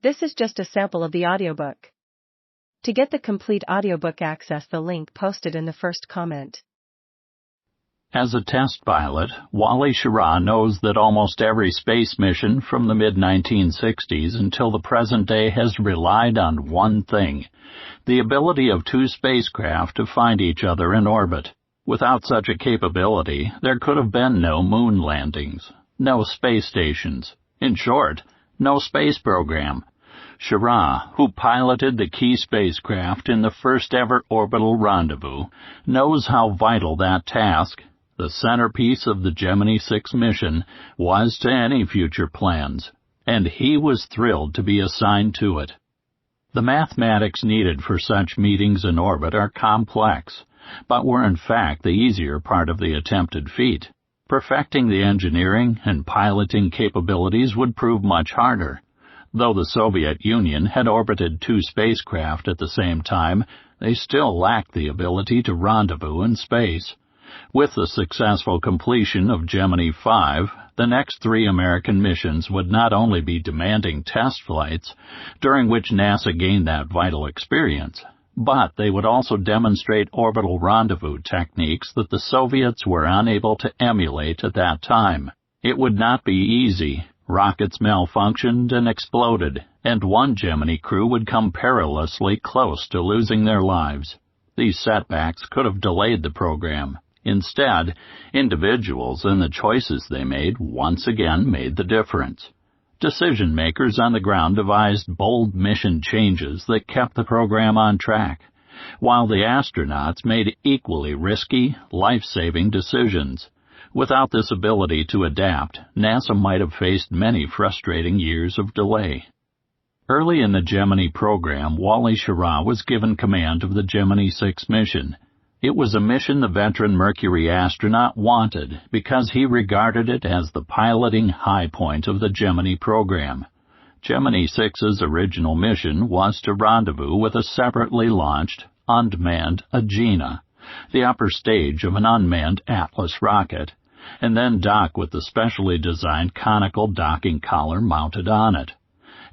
This is just a sample of the audiobook. To get the complete audiobook, access the link posted in the first comment. As a test pilot, Wally Schirra knows that almost every space mission from the mid-1960s until the present day has relied on one thing: the ability of two spacecraft to find each other in orbit. Without such a capability, there could have been no moon landings, no space stations. In short, no space program. Schirra, who piloted the key spacecraft in the first-ever orbital rendezvous, knows how vital that task, the centerpiece of the Gemini 6 mission, was to any future plans, and he was thrilled to be assigned to it. The mathematics needed for such meetings in orbit are complex, but were in fact the easier part of the attempted feat. Perfecting the engineering and piloting capabilities would prove much harder. Though the Soviet Union had orbited two spacecraft at the same time, they still lacked the ability to rendezvous in space. With the successful completion of Gemini 5, the next 3 American missions would not only be demanding test flights, during which NASA gained that vital experience, but they would also demonstrate orbital rendezvous techniques that the Soviets were unable to emulate at that time. It would not be easy. Rockets malfunctioned and exploded, and one Gemini crew would come perilously close to losing their lives. These setbacks could have delayed the program. Instead, individuals and the choices they made once again made the difference. Decision-makers on the ground devised bold mission changes that kept the program on track, while the astronauts made equally risky, life-saving decisions. Without this ability to adapt, NASA might have faced many frustrating years of delay. Early in the Gemini program, Wally Schirra was given command of the Gemini 6 mission. It was a mission the veteran Mercury astronaut wanted because he regarded it as the piloting high point of the Gemini program. Gemini 6's original mission was to rendezvous with a separately launched, unmanned Agena, the upper stage of an unmanned Atlas rocket, and then dock with the specially designed conical docking collar mounted on it.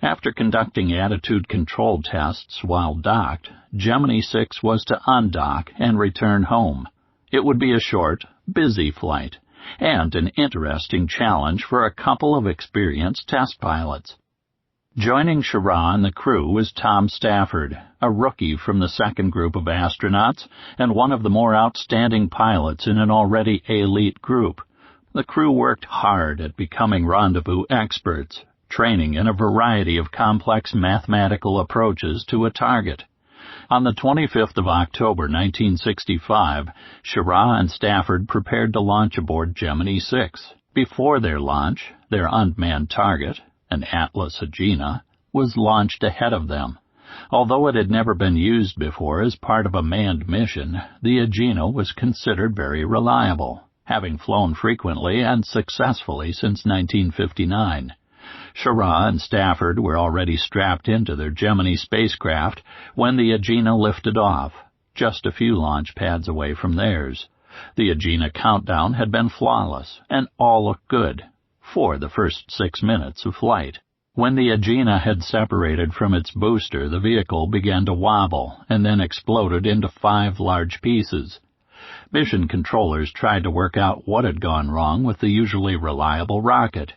After conducting attitude control tests while docked, Gemini 6 was to undock and return home. It would be a short, busy flight, and an interesting challenge for a couple of experienced test pilots. Joining Schirra and the crew was Tom Stafford, a rookie from the second group of astronauts and one of the more outstanding pilots in an already elite group. The crew worked hard at becoming rendezvous experts, training in a variety of complex mathematical approaches to a target. On the 25th of October 1965, Schirra and Stafford prepared to launch aboard Gemini 6. Before their launch, their unmanned target, an Atlas Agena, was launched ahead of them. Although it had never been used before as part of a manned mission, the Agena was considered very reliable, having flown frequently and successfully since 1959. Schirra and Stafford were already strapped into their Gemini spacecraft when the Agena lifted off, just a few launch pads away from theirs. The Agena countdown had been flawless, and all looked good for the first 6 minutes of flight. When the Agena had separated from its booster, the vehicle began to wobble and then exploded into 5 large pieces. Mission controllers tried to work out what had gone wrong with the usually reliable rocket.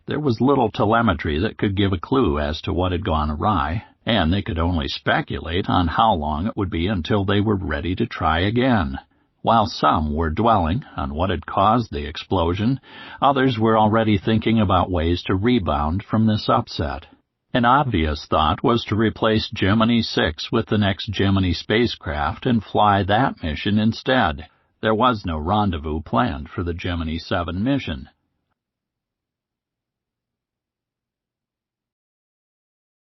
There was little telemetry that could give a clue as to what had gone awry, and they could only speculate on how long it would be until they were ready to try again. While some were dwelling on what had caused the explosion, others were already thinking about ways to rebound from this upset. An obvious thought was to replace Gemini 6 with the next Gemini spacecraft and fly that mission instead. There was no rendezvous planned for the Gemini 7 mission.